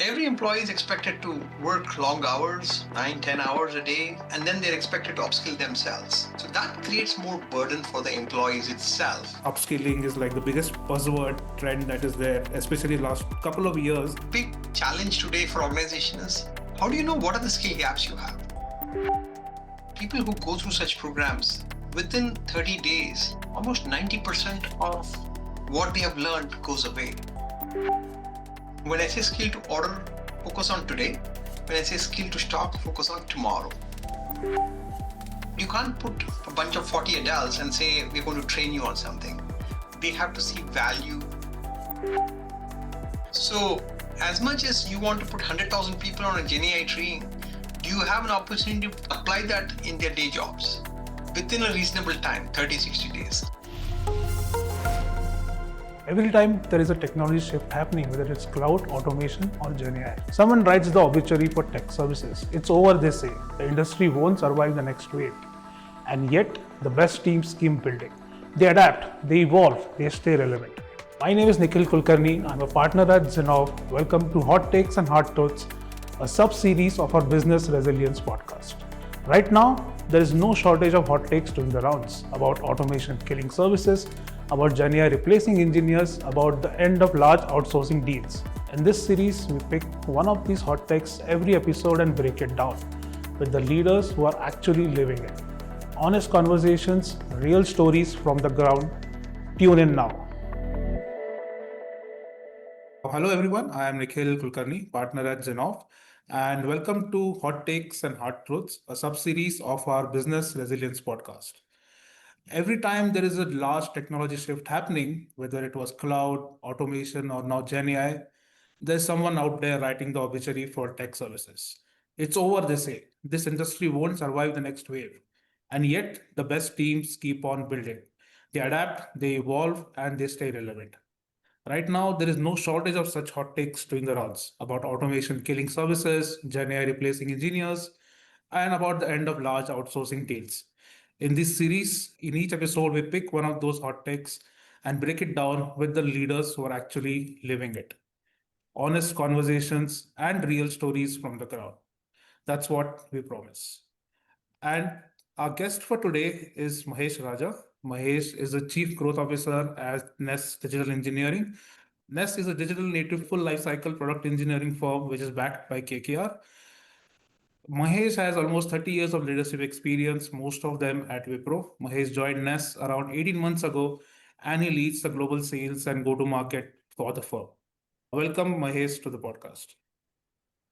Every employee is expected to work long hours, 9, 10 hours a day, and then they're expected to upskill themselves. So that creates more burden for the employees itself. Upskilling is like the biggest buzzword trend that is there, especially last couple of years. Big challenge today for organizations is how do you know what are the skill gaps you have? People who go through such programs, within 30 days, almost 90% of what they have learned goes away. When I say skill to order, focus on today. When I say skill to stock, focus on tomorrow. You can't put a bunch of 40 adults and say, we're going to train you on something. They have to see value. So, as much as you want to put 100,000 people on a GenAI training, do you have an opportunity to apply that in their day jobs within a reasonable time, 30, 60 days? Every time there is a technology shift happening, whether it's cloud, automation, or GenAI, someone writes the obituary for tech services. It's over, they say. The industry won't survive the next wave. And yet, the best teams keep building. They adapt, they evolve, they stay relevant. My name is Nikhil Kulkarni. I'm a partner at Zinnov. Welcome to Hot Takes and Hard Truths, a sub-series of our Business Resilience podcast. Right now, there is no shortage of hot takes doing the rounds about automation killing services, about GenAI replacing engineers, about the end of large outsourcing deals. In this series, we pick one of these hot takes every episode and break it down with the leaders who are actually living it. Honest conversations, real stories from the ground. Tune in now. Hello everyone, I am Nikhil Kulkarni, partner at Zinnov, and welcome to Hot Takes and Hard Truths, a sub-series of our Business Resilience podcast. Every time there is a large technology shift happening, whether it was cloud, automation, or now GenAI, there's someone out there writing the obituary for tech services. It's over, they say. This industry won't survive the next wave. And yet, the best teams keep on building. They adapt, they evolve, and they stay relevant. Right now, there is no shortage of such hot takes doing the rounds about automation killing services, GenAI replacing engineers, and about the end of large outsourcing deals. In this series, in each episode, we pick one of those hot takes and break it down with the leaders who are actually living it. Honest conversations and real stories from the crowd. That's what we promise. And our guest for today is Mahesh Raja. Mahesh is the Chief Growth Officer at Ness Digital Engineering. Ness is a digital native full lifecycle product engineering firm which is backed by KKR. Mahesh has almost 30 years of leadership experience, most of them at Wipro. Mahesh joined Ness around 18 months ago and he leads the global sales and go to market for the firm. Welcome, Mahesh, to the podcast.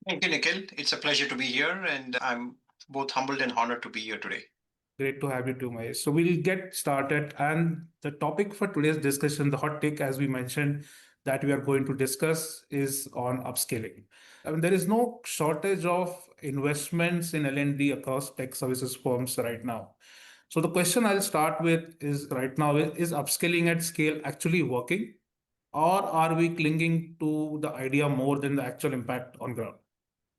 Thank you, Nikhil. It's a pleasure to be here, and I'm both humbled and honored to be here today. Great to have you too, Mahesh. So we'll get started. And the topic for today's discussion, the hot take, as we mentioned, that we are going to discuss is on upscaling. I mean, there is no shortage of investments in L&D across tech services firms right now. So the question I'll start with is right now, is upscaling at scale actually working? Or are we clinging to the idea more than the actual impact on ground?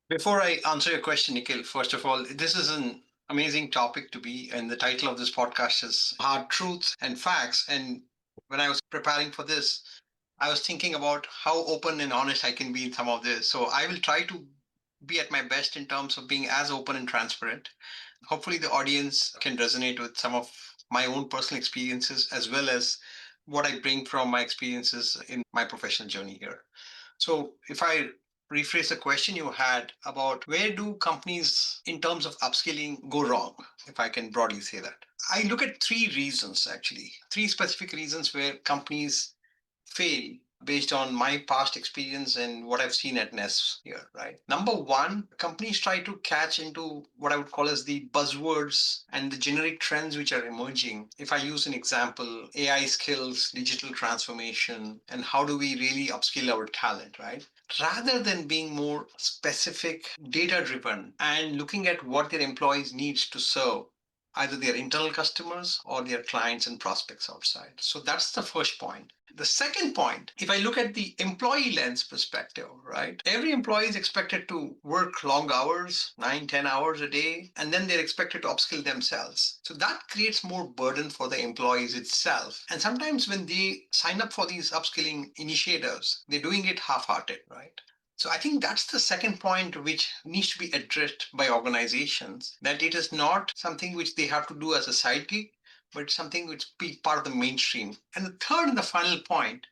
Before I answer your question, Nikhil, first of all, this is an amazing topic to be, and the title of this podcast is Hard Truths and Facts. And when I was preparing for this, I was thinking about how open and honest I can be in some of this. So I will try to be at my best in terms of being as open and transparent. Hopefully, the audience can resonate with some of my own personal experiences as well as what I bring from my experiences in my professional journey here. So, if I rephrase the question you had about where do companies in terms of upskilling go wrong, if I can broadly say that, I look at three reasons actually, three specific reasons where companies fail based on my past experience and what I've seen at Ness here, right? Number one, companies try to catch into what I would call as the buzzwords and the generic trends which are emerging. If I use an example, AI skills, digital transformation, and how do we really upskill our talent, right? Rather than being more specific, data driven, and looking at what their employees need to serve either their internal customers or their clients and prospects outside. So that's the first point. The second point, if I look at the employee lens perspective, right? Every employee is expected to work long hours, 9, 10 hours a day, and then they're expected to upskill themselves. So that creates more burden for the employees itself. And sometimes when they sign up for these upskilling initiatives, they're doing it half-hearted, right? So I think that's the second point which needs to be addressed by organizations, that it is not something which they have to do as a side gig, but something which be part of the mainstream. And the third and the final point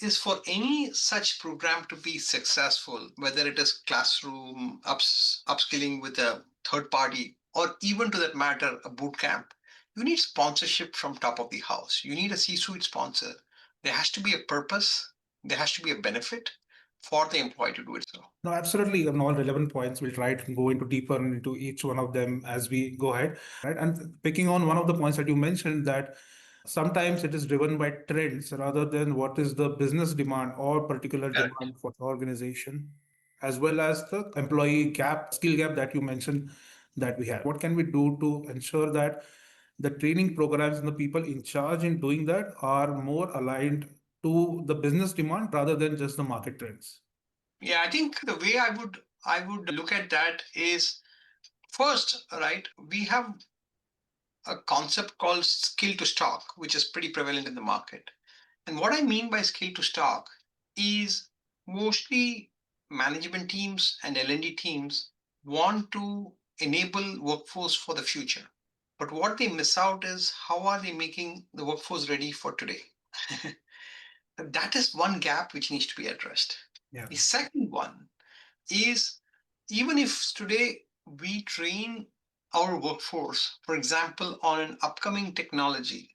is, for any such program to be successful, whether it is classroom upskilling with a third party, or even to that matter, a boot camp, you need sponsorship from top of the house. You need a C-suite sponsor. There has to be a purpose. There has to be a benefit for the employee to do it. So No, absolutely. On all relevant points, we'll try to go into deeper into each one of them as we go ahead. Right. And picking on one of the points that you mentioned, that sometimes it is driven by trends rather than what is the business demand or particular correct. demand for the organization, as well as the employee gap, skill gap that you mentioned that we have. What can we do to ensure that the training programs and the people in charge in doing that are more aligned to the business demand rather than just the market trends? Yeah, I think the way I would look at that is, first, right, we have a concept called skill to stock, which is pretty prevalent in the market. And what I mean by skill to stock is, mostly management teams and L&D teams want to enable workforce for the future. But what they miss out is, how are they making the workforce ready for today? That is one gap which needs to be addressed. Yeah. The second one is, even if today we train our workforce, for example, on an upcoming technology,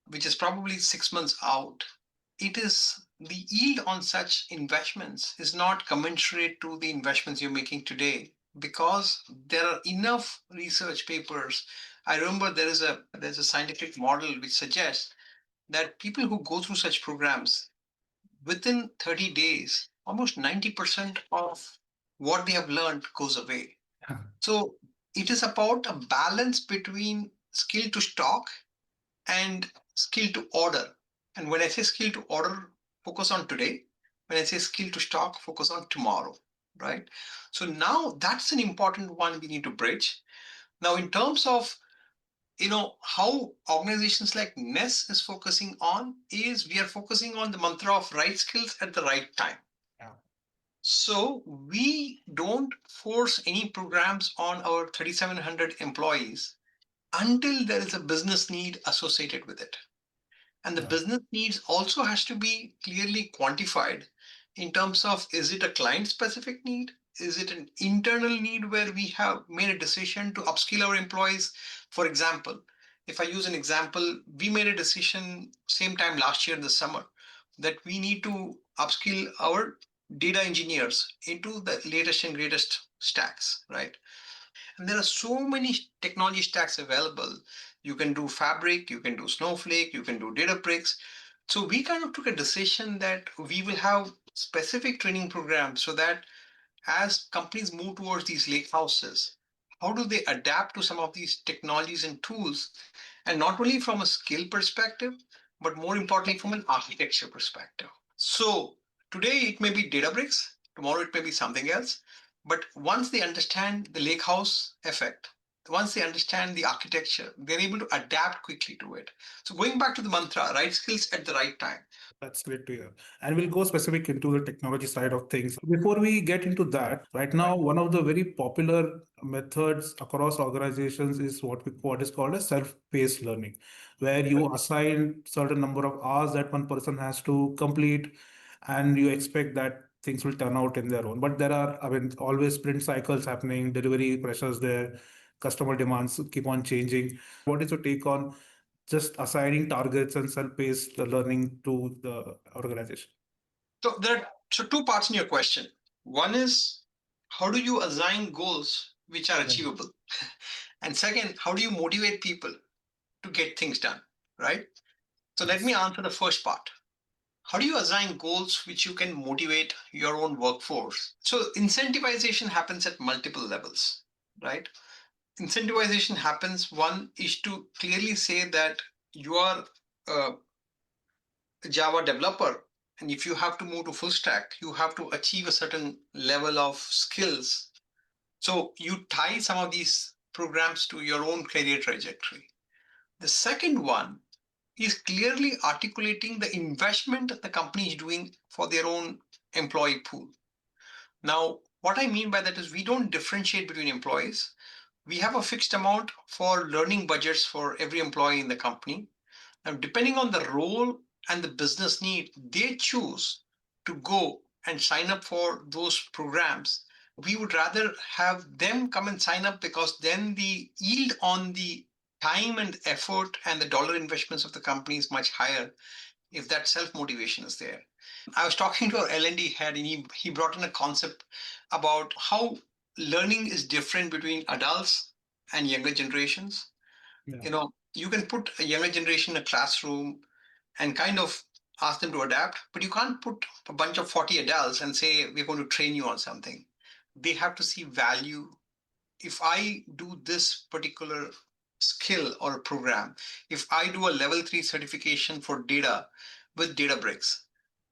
which is probably 6 months out, it is the yield on such investments is not commensurate to the investments you're making today, because there are enough research papers. I remember there's a scientific model which suggests that people who go through such programs, within 30 days, almost 90% of what they have learned goes away. Yeah. So it is about a balance between skill to stock and skill to order. And when I say skill to order, focus on today. When I say skill to stock, focus on tomorrow, right? So now that's an important one we need to bridge. Now, in terms of how organizations like Ness is focusing on, is we are focusing on the mantra of right skills at the right time. Yeah. So we don't force any programs on our 3,700 employees until there is a business need associated with it. And the Yeah. business needs also has to be clearly quantified in terms of, is it a client specific need? Is it an internal need where we have made a decision to upskill our employees? For example, if I use an example, we made a decision same time last year in the summer that we need to upskill our data engineers into the latest and greatest stacks, right? And there are so many technology stacks available. You can do Fabric, you can do Snowflake, you can do Databricks. So we kind of took a decision that we will have specific training programs, so that as companies move towards these lake houses, how do they adapt to some of these technologies and tools? And not only from a skill perspective, but more importantly, from an architecture perspective. So today it may be Databricks, tomorrow it may be something else. But once they understand the lakehouse effect, once they understand the architecture, they're able to adapt quickly to it. So going back to the mantra, right skills at the right time. That's great to hear. And we'll go specific into the technology side of things. Before we get into that, right now, one of the very popular methods across organizations is what is called a self-paced learning, where you assign certain number of hours that one person has to complete, and you expect that things will turn out in their own. But there are, I mean, always sprint cycles happening, delivery pressures there, customer demands keep on changing. What is your take on just assigning targets and self-paced learning to the organization? So two parts in your question. One is, how do you assign goals which are Yeah. achievable? And second, how do you motivate people to get things done? Right? So let me Yes. answer the first part. How do you assign goals which you can motivate your own workforce? So incentivization happens at multiple levels, right? Incentivization happens, one is to clearly say that you are a Java developer, and if you have to move to full stack, you have to achieve a certain level of skills. So you tie some of these programs to your own career trajectory. The second one is clearly articulating the investment that the company is doing for their own employee pool. Now, what I mean by that is we don't differentiate between employees. We have a fixed amount for learning budgets for every employee in the company. Now, depending on the role and the business need, they choose to go and sign up for those programs. We would rather have them come and sign up because then the yield on the time and effort and the dollar investments of the company is much higher if that self motivation is there. I was talking to our L&D head, and he brought in a concept about how learning is different between adults and younger generations. Yeah. You can put a younger generation in a classroom and kind of ask them to adapt, but you can't put a bunch of 40 adults and say, we're going to train you on something. They have to see value. If I do this particular skill or program, if I do a level 3 certification for data with Databricks,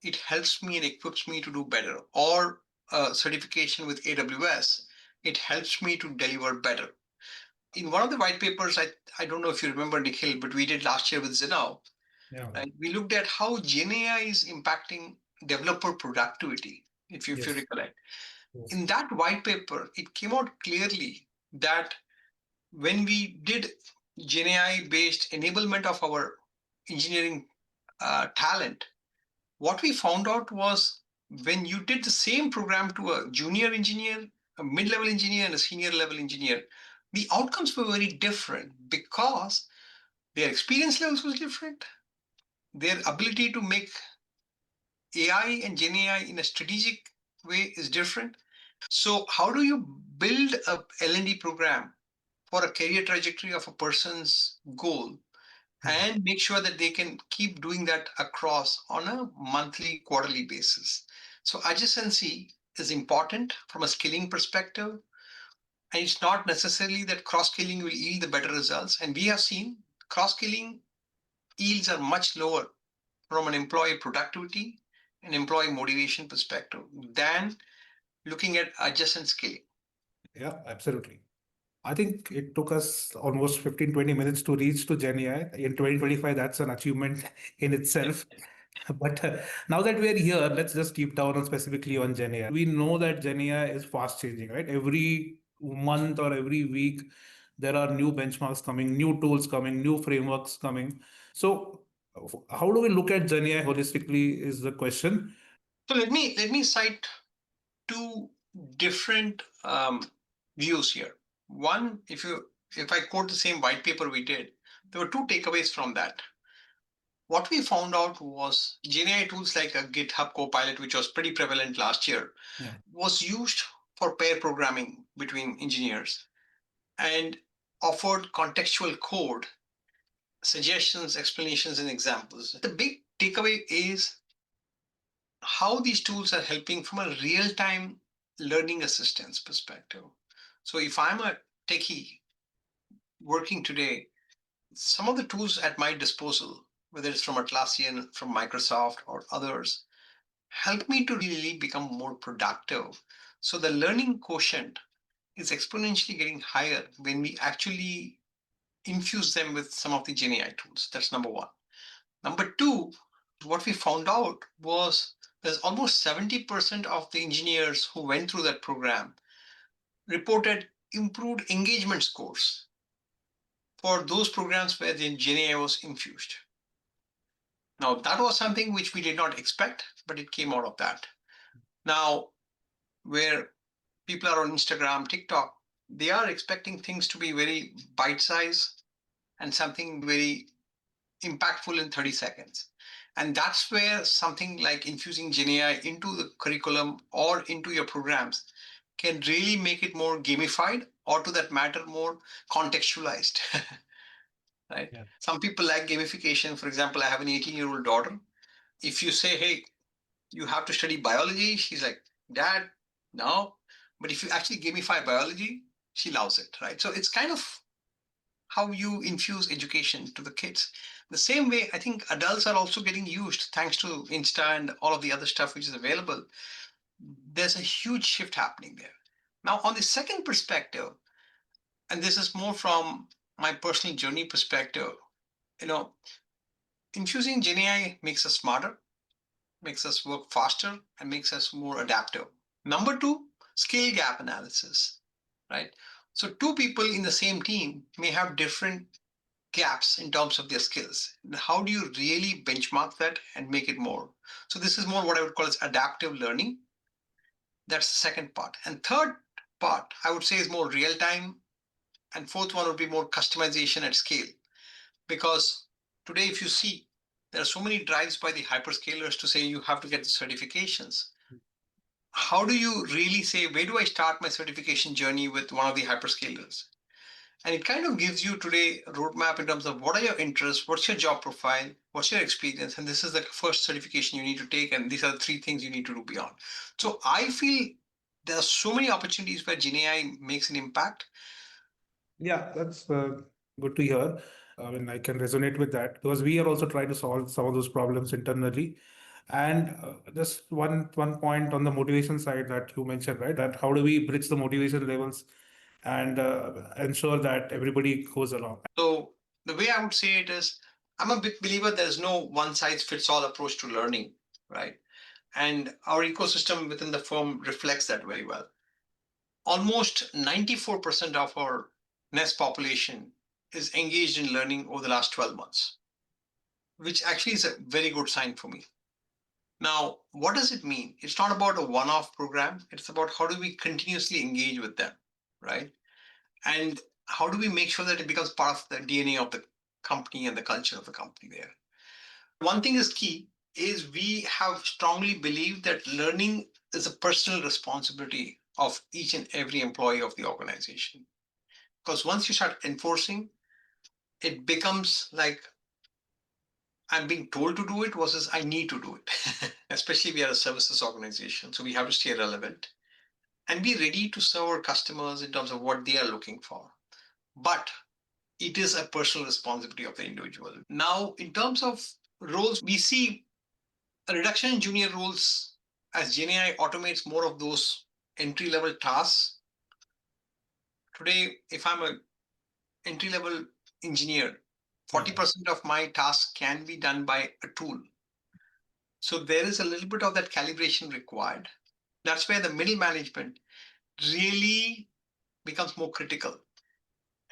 it helps me and equips me to do better. Or a certification with AWS, it helps me to deliver better. In one of the white papers, I don't know if you remember, Nikhil, but we did last year with Zinnov, Yeah. right? We looked at how GenAI is impacting developer productivity, if you Yes. recollect. Yes. In that white paper, it came out clearly that when we did GenAI based enablement of our engineering talent, what we found out was when you did the same program to a junior engineer, a mid level engineer, and a senior level engineer, the outcomes were very different because their experience levels was different. Their ability to make AI and GenAI in a strategic way is different. So, how do you build a L&D program for a career trajectory of a person's goal Yeah. and make sure that they can keep doing that across on a monthly, quarterly basis? So, adjacency is important from a skilling perspective. And it's not necessarily that cross skilling will yield the better results. And we have seen cross skilling yields are much lower from an employee productivity and employee motivation perspective than looking at adjacent skilling. Yeah, absolutely. I think it took us almost 15-20 minutes to reach to Gen AI. In 2025, that's an achievement in itself. But now that we're here, let's just keep down on specifically on Gen AI. We know that Gen AI is fast changing, right? Every month or every week, there are new benchmarks coming, new tools coming, new frameworks coming. So, how do we look at Gen AI holistically is the question. So let me cite two different views here. One, if I quote the same white paper we did, there were two takeaways from that. What we found out was GenAI tools like a GitHub Copilot, which was pretty prevalent last year, Yeah. was used for pair programming between engineers and offered contextual code, suggestions, explanations, and examples. The big takeaway is how these tools are helping from a real-time learning assistance perspective. So if I'm a techie working today, some of the tools at my disposal, whether it's from Atlassian, from Microsoft, or others, help me to really become more productive. So the learning quotient is exponentially getting higher when we actually infuse them with some of the GenAI tools. That's number one. Number two, what we found out was there's almost 70% of the engineers who went through that program reported improved engagement scores for those programs where the GenAI was infused. Now, that was something which we did not expect, but it came out of that. Now, where people are on Instagram, TikTok, they are expecting things to be very bite sized and something very impactful in 30 seconds. And that's where something like infusing GenAI into the curriculum or into your programs can really make it more gamified or, to that matter, more contextualized. Right? Yeah. Some people like gamification. For example, I have an 18-year-old daughter. If you say, hey, you have to study biology, she's like, Dad, no. But if you actually gamify biology, she loves it, right? So it's kind of how you infuse education to the kids. The same way, I think adults are also getting used thanks to Insta and all of the other stuff which is available. There's a huge shift happening there. Now, on the second perspective, and this is more from my personal journey perspective, you know, infusing GenAI makes us smarter, makes us work faster, and makes us more adaptive. Number two, skill gap analysis, right? So two people in the same team may have different gaps in terms of their skills. How do you really benchmark that and make it more? So this is more what I would call as adaptive learning. That's the second part. And third part, I would say, is more real time. And fourth one would be more customization at scale. Because today, if you see, there are so many drives by the hyperscalers to say you have to get the certifications. How do you really say, where do I start my certification journey with one of the hyperscalers? And it kind of gives you today a roadmap in terms of what are your interests, what's your job profile, what's your experience, and this is the first certification you need to take, and these are the three things you need to do beyond. So I feel there are so many opportunities where GenAI makes an impact. Yeah, that's good to hear. I mean, I can resonate with that because we are also trying to solve some of those problems internally. And just one point on the motivation side that you mentioned, right? That how do we bridge the motivation levels and ensure that everybody goes along? So the way I would say it is, I'm a big believer there's no one size fits all approach to learning, right? And our ecosystem within the firm reflects that very well. Almost 94% of our Nest population is engaged in learning over the last 12 months, which actually is a very good sign for me. Now, what does it mean? It's not about a one off program, it's about how do we continuously engage with them, right? And how do we make sure that it becomes part of the DNA of the company and the culture of the company there? One thing is key is we have strongly believed that learning is a personal responsibility of each and every employee of the organization. Because once you start enforcing, it becomes like I'm being told to do it versus I need to do it. Especially we are a services organization, so we have to stay relevant and be ready to serve our customers in terms of what they are looking for. But it is a personal responsibility of the individual. Now, in terms of roles, we see a reduction in junior roles as GenAI automates more of those entry level tasks. Today, if I'm a entry level engineer, 40% of my tasks can be done by a tool. So there is a little bit of that calibration required. That's where the middle management really becomes more critical.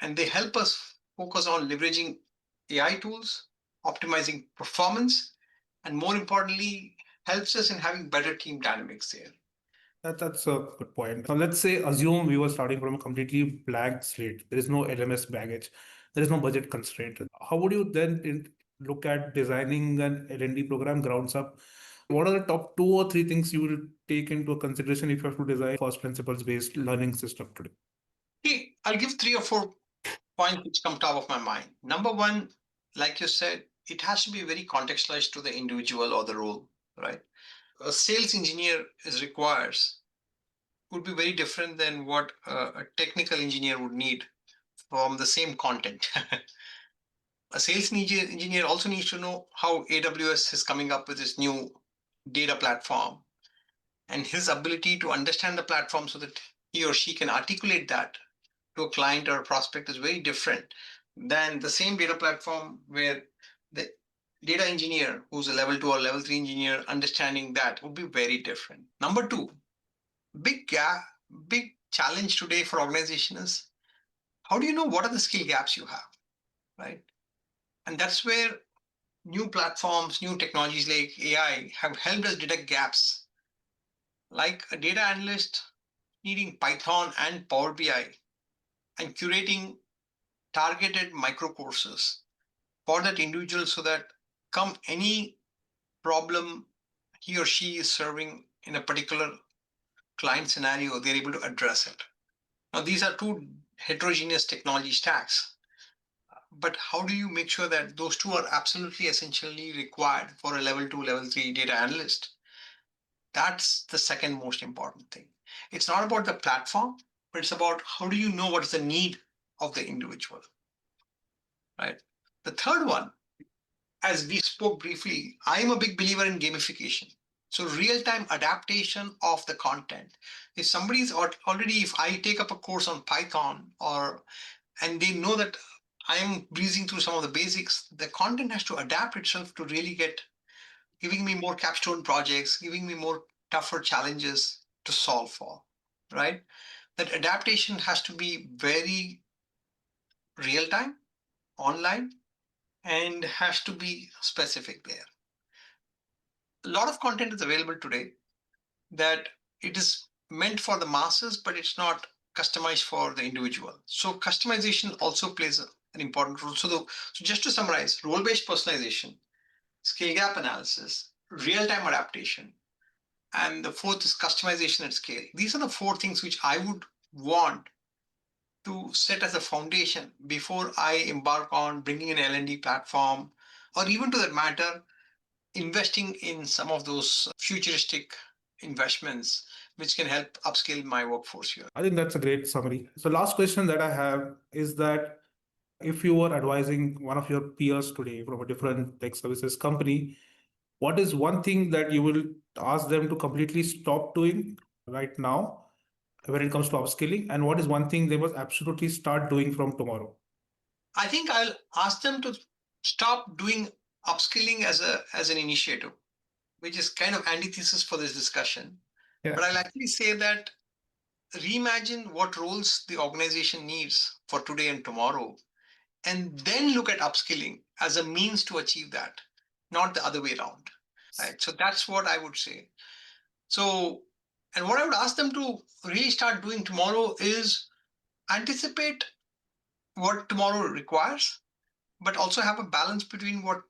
And they help us focus on leveraging AI tools, optimizing performance, and more importantly, helps us in having better team dynamics there. That's a good point. Now, let's say, assume we were starting from a completely blank slate. There is no LMS baggage. There is no budget constraint. How would you then look at designing an L&D program grounds up? What are the top two or three things you will take into consideration if you have to design first principles based learning system today? Okay, I'll give three or four points which come top of my mind. Number one, like you said, it has to be very contextualized to the individual or the role, right? A sales engineer is requires would be very different than what a technical engineer would need from the same content. A sales engineer also needs to know how AWS is coming up with this new data platform and his ability to understand the platform so that he or she can articulate that to a client or a prospect is very different than the same data platform where the data engineer who's a level 2 or level 3 engineer understanding that would be very different. Number two, big gap, big challenge today for organization is how do you know what are the skill gaps you have, right? And that's where new platforms, new technologies like AI have helped us detect gaps. Like a data analyst needing Python and Power BI and curating targeted micro courses for that individual so that come any problem he or she is serving in a particular client scenario, they're able to address it. Now, these are two heterogeneous technology stacks, but how do you make sure that those two are absolutely essentially required for a level 2, level 3 data analyst? That's the second most important thing. It's not about the platform, but it's about how do you know what is the need of the individual, right? The third one, as we spoke briefly, I am a big believer in gamification. So real-time adaptation of the content. If somebody's already, if I take up a course on Python or and they know that I am breezing through some of the basics, the content has to adapt itself to really get giving me more capstone projects, giving me more tougher challenges. to solve for, right? That adaptation has to be very real time, online, and has to be specific there. A lot of content is available today that it is meant for the masses, but it's not customized for the individual. So customization also plays an important role. So just to summarize, role-based personalization, skill gap analysis, real-time adaptation, and the fourth is customization at scale. These are the four things which I would want to set as a foundation before I embark on bringing an L&D platform, or even to that matter, investing in some of those futuristic investments which can help upskill my workforce here. I think that's a great summary. So, last question that I have is that if you were advising one of your peers today from a different tech services company, what is one thing that you will ask them to completely stop doing right now when it comes to upskilling? And what is one thing they must absolutely start doing from tomorrow? I think I'll ask them to stop doing upskilling as an initiative, which is kind of antithesis for this discussion. Yeah. But I'll actually say that reimagine what roles the organization needs for today and tomorrow, and then look at upskilling as a means to achieve that, not the other way around. Right. So that's what I would say. So, and what I would ask them to really start doing tomorrow is anticipate what tomorrow requires, but also have a balance between what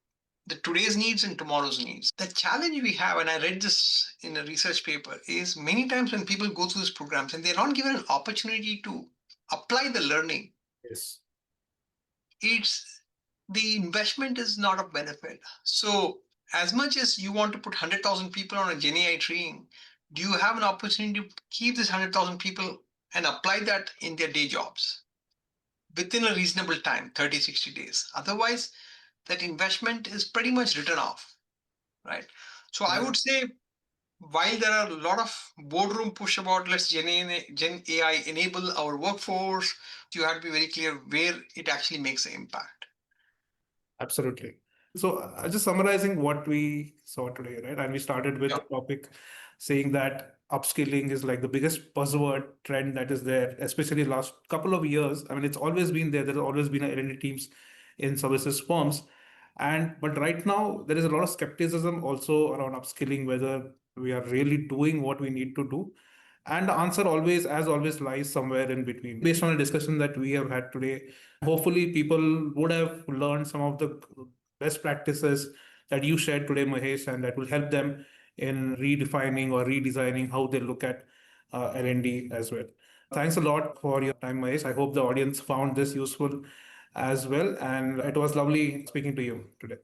the today's needs and tomorrow's needs. The challenge we have, and I read this in a research paper, is many times when people go through these programs and they're not given an opportunity to apply the learning, Yes. it's the investment is not of benefit. So as much as you want to put 100,000 people on a GenAI training, do you have an opportunity to keep this 100,000 people and apply that in their day jobs within a reasonable time, 30, 60 days? Otherwise, that investment is pretty much written off, right? So I would say, while there are a lot of boardroom push about let's Gen AI enable our workforce, you have to be very clear where it actually makes an impact. Absolutely. So, just summarizing what we saw today, right? And we started with the topic saying that upskilling is like the biggest buzzword trend that is there, especially last couple of years. I mean, it's always been there. There's always been L&D teams in services firms. But right now, there is a lot of skepticism also around upskilling, whether we are really doing what we need to do. And the answer always, as always, lies somewhere in between. Based on the discussion that we have had today, hopefully people would have learned some of the best practices that you shared today, Mahesh, and that will help them in redefining or redesigning how they look at L&D as well. Thanks a lot for your time, Mahesh. I hope the audience found this useful as well. And it was lovely speaking to you today.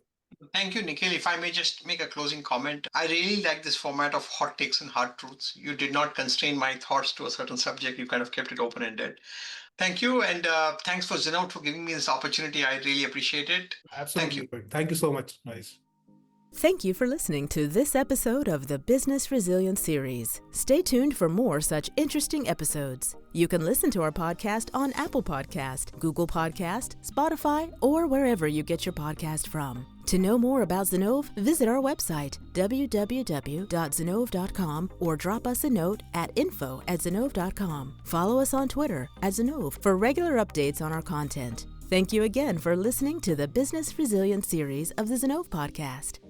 Thank you, Nikhil. If I may just make a closing comment, I really like this format of hot takes and hard truths. You did not constrain my thoughts to a certain subject. You kind of kept it open-ended. Thank you. And thanks for Zinnov for giving me this opportunity. I really appreciate it. Absolutely. Thank you. Thank you so much. Nice. Thank you for listening to this episode of the Business Resilience Series. Stay tuned for more such interesting episodes. You can listen to our podcast on Apple Podcast, Google Podcast, Spotify, or wherever you get your podcast from. To know more about Zinnov, visit our website, www.zinnov.com, or drop us a note at info@zinnov.com. Follow us on Twitter @Zinnov for regular updates on our content. Thank you again for listening to the Business Resilience Series of the Zinnov Podcast.